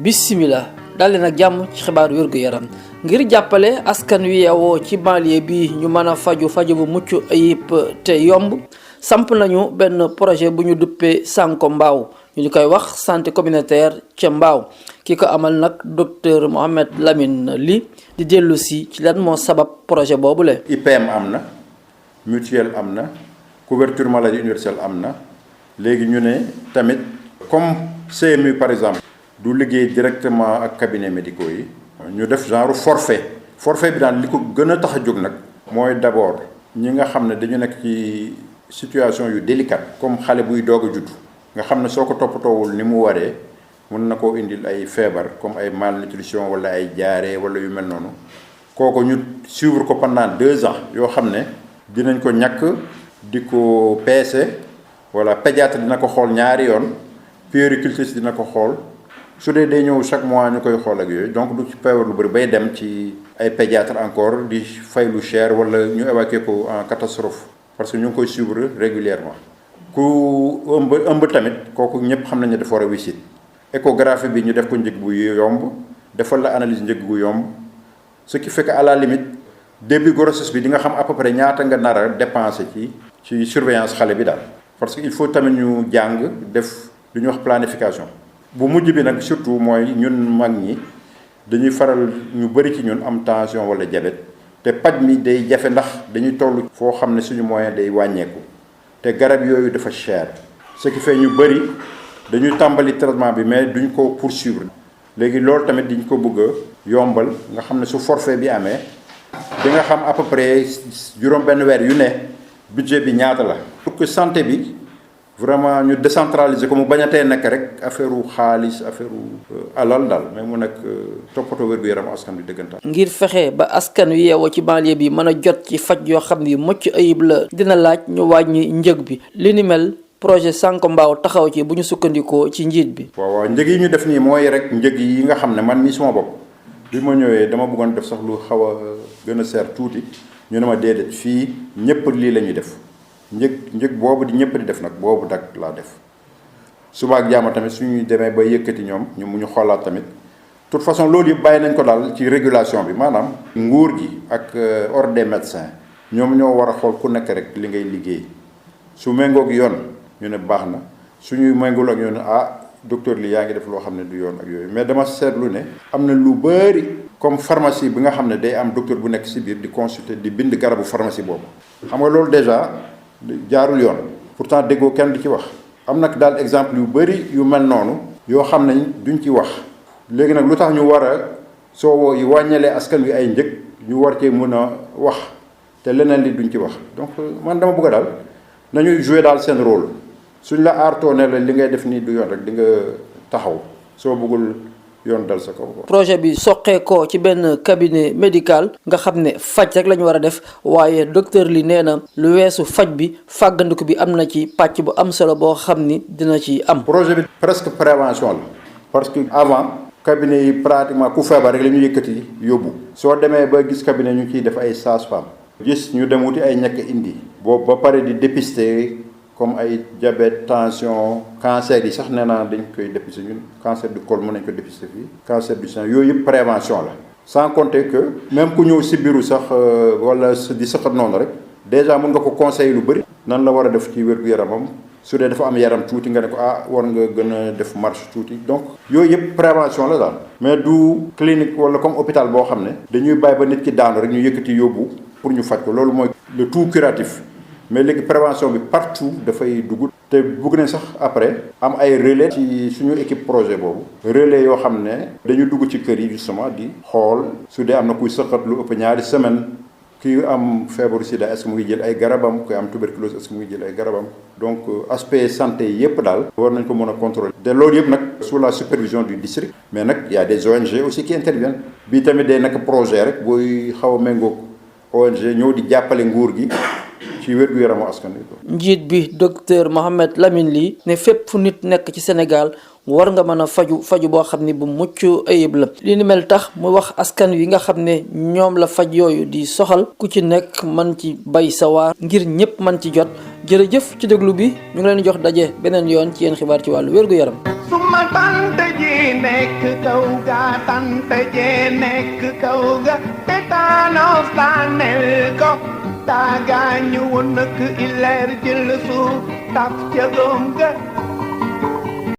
Bismillah daal leen ak jàmm ci xibaaru wérgu yaram ngir jàppale askan wi yeewoo ci banlieue bi ñu mën a faju bu mucc ayib te yomb samp nañu benn projet bu ñu duppee Sanko Mbao ñu koy wax santé communautaire ca Mbao ki ko amal nag docteur Mohamed Lamine Ly di dellu si ci lan moo sabab projet boobule. IPM am na mutuelle am na couverture maladie universelle am na léegi ñu ne tamit comme CMU par exemple du liggéey directement ak cabinet médicaux yi ñu def genre forfait bi daan li ko gën a tax a jóg nag mooy d'abord ñi nga xam ne dañu nekk ci situation yu délicate comme xale buy doog a judd nga xam ne soo ko toppatoowul ni mu waree mun na koo indil ay feebar comme ay malnutrition wala ay diarrhée wala yu mel noonu kooku ñu suivre ko pendant 2 ans yoo xam ne dinañ ko ñàkk di ko peese wala pédiatre dina ko xool ñaari yoon puéricultrice dina ko xool su dee day ñëw chaque mois ñu koy xool ak yooyu donc du ci feebar lu bëri bay dem ci ay pédiatre encore di fay lu cher wala ñu évacuer ko en catastrophe parce que ñu ngi koy suivre régulièrement ku ëmb tamit kooku ñëpp xam nañ ne dafa war a wisit échographie bi ñu def ko njëg bu yomb defal la analyse njëg bu yomb ce qui fait que à la limite début grossesse bi di nga xam à peu près ñaata nga nar a dépenser ci surveillance xale bi daal parce que il faut tamit ñu jàng def lu ñuy wax planification bu mujj bi nag surtout mooy ñun mag ñi dañuy faral ñu bëri ci ñun am tension wala diabète te paj mi day jafe ndax dañuy toll foo xam ne suñu moyen day wàññeeku te garab yooyu dafa cher ce qui fait ñu bëri dañuy tàmbali traitement bi mais duñ ko poursuivre léegi loolu tamit diñ ko bëgg a yombal nga xam ne su forfait bi amee di nga xam à peu près juróom benn weer yu ne budget bi ñaata la pour que santé bi vraiment ñu décentraliser ko mu bañ a tee nekk rek affaire xaalis affaire alal daal mais mu nekk toppatoo wér-gu-yaram askan bi dëggantaan. ngir fexe ba askan wi yeewoo ci banlieue bi mën a jot ci faj yoo xam ni mucc ayib la dina laaj ñu wàññi njëg bi li ni mel projet Sanko Mbao taxaw ci bu ñu sukkandikoo ci njiit bi. waaw njëg yi ñu def nii mooy rek njëg yi nga xam ne man mii suma bopp bi ma ñëwee dama bëggoon def sax lu xaw a gën a seer tuuti ñu ne ma déedéet fii ñëpp lii la ñuy def. njëg boobu di ñëpp di def nag boobu dak laa def suba ak jaama tamit suñuy demee ba yëkkati ñoom ñu mu ñu xoolaat tamit toute façon loolu yëpp bàyyi nañ ko daal ci régulation bi maanaam nguur gi ak ordre des médecins ñoom ñoo war a xool ku nekk rek li ngay liggéey su méngoog yoon ñu ne baax na suñuy méngul ak yoon docteur li yaa ngi def loo xam ne du yoon ak yooyu mais dama seetlu ne am na lu bëri comme pharmacie bi nga xam ne day am docteur bu nekk si biir di consulter di bind garabu pharmacie boobu xam nga loolu déjà jaarul yoon pourtant déggoo kenn di ci wax am nag daal exemple yu bëri yu mel noonu yoo xam ne duñ ci wax léegi nag lu tax ñu war a soo wàññalee askan wi ay njëg ñu war cee mën a wax te leneen li duñ ci wax donc man dama bëgg daal nañuy jouer daal seen rôle suñ la aartoo ne la li ngay def nii du yoon rek di nga taxaw soo bëggul yoon dal sa kaw. projet bi soqeekoo ci benn cabinet médical nga xam ne faj rek la ñu war a def waaye docteur li nee na lu weesu faj bi fàggandiku bi am na ci pàcc bu am solo boo xam ni dina ci am. projet bi presque prévention la parce que avant cabinet yi pratiquement ku feebar rek la ñu yëkkati yóbbu soo demee ba gis cabinet ñu ciy def ay sages-femmes gis ñu dem wuti ay ñàkk indi. boobu ba pare di dépister. comme ay diabète tension cancer yi sax nee naa dañ koy dépister ñun cancer du col mën nañ ko dépister fii cancer du sein yooyu yëpp prévention la sans compter que même ku ñëw si biiru sax wala di saxat noonu rek déjà mën nga ko conseiller lu bëri nan la war a def ci wér-gu-yaramam su dee dafa am yaram tuuti nga ne ko war nga gën a def marche tuuti donc yooyu yëpp prévention la daal mais du clinique wala comme hôpital boo xam ne dañuy bàyyi ba nit ki daanu rek ñu yëkkati yóbbu pour ñu faj ko loolu mooy le tout curatif mais léegi prévention bi partout dafay dugg te bëgg nañ sax après am ay relais ci suñu équipe projet boobu relais yoo xam ne dañu dugg ci kër yi justement di xool su dee am na kuy sëqat lu ëpp ñaari semaine kii am feebaru sida est-ce que mu ngi jël ay garabam kuy am tuberculose est-ce que mu ngi jël ay garabam donc aspect santé yépp daal war nañ ko mën a contrôler te loolu yëpp nag sous la supervision du district mais nag y a des ONG aussi qui interviennent bii tamit day nekk projet rek booy xaw a méngoog ONG ñëw di jàppale nguur gi ci wér-gu-yaramu askan wi. njiit bi docteur Mohamed Lamine Ly ne fépp fu nit nekk ci Sénégal war nga mën a faju boo xam ne bu mucc ayib la li ni mel tax mu wax askan wi nga xam ne ñoom la faj yooyu di soxal ku ci nekk mën ci bay sa waar ngir ñëpp mën ci jot jërëjëf ci déglu bi ñu ngi leen jox daje beneen yoon ci yéen xibaar ci wàllu wér-gu-yaram. suma tante ji nekk kaw ga tante ji nekk kaw ga te Thanos daaneel ko taa gaañu woon nak ileer jël suuf taf ca doom ga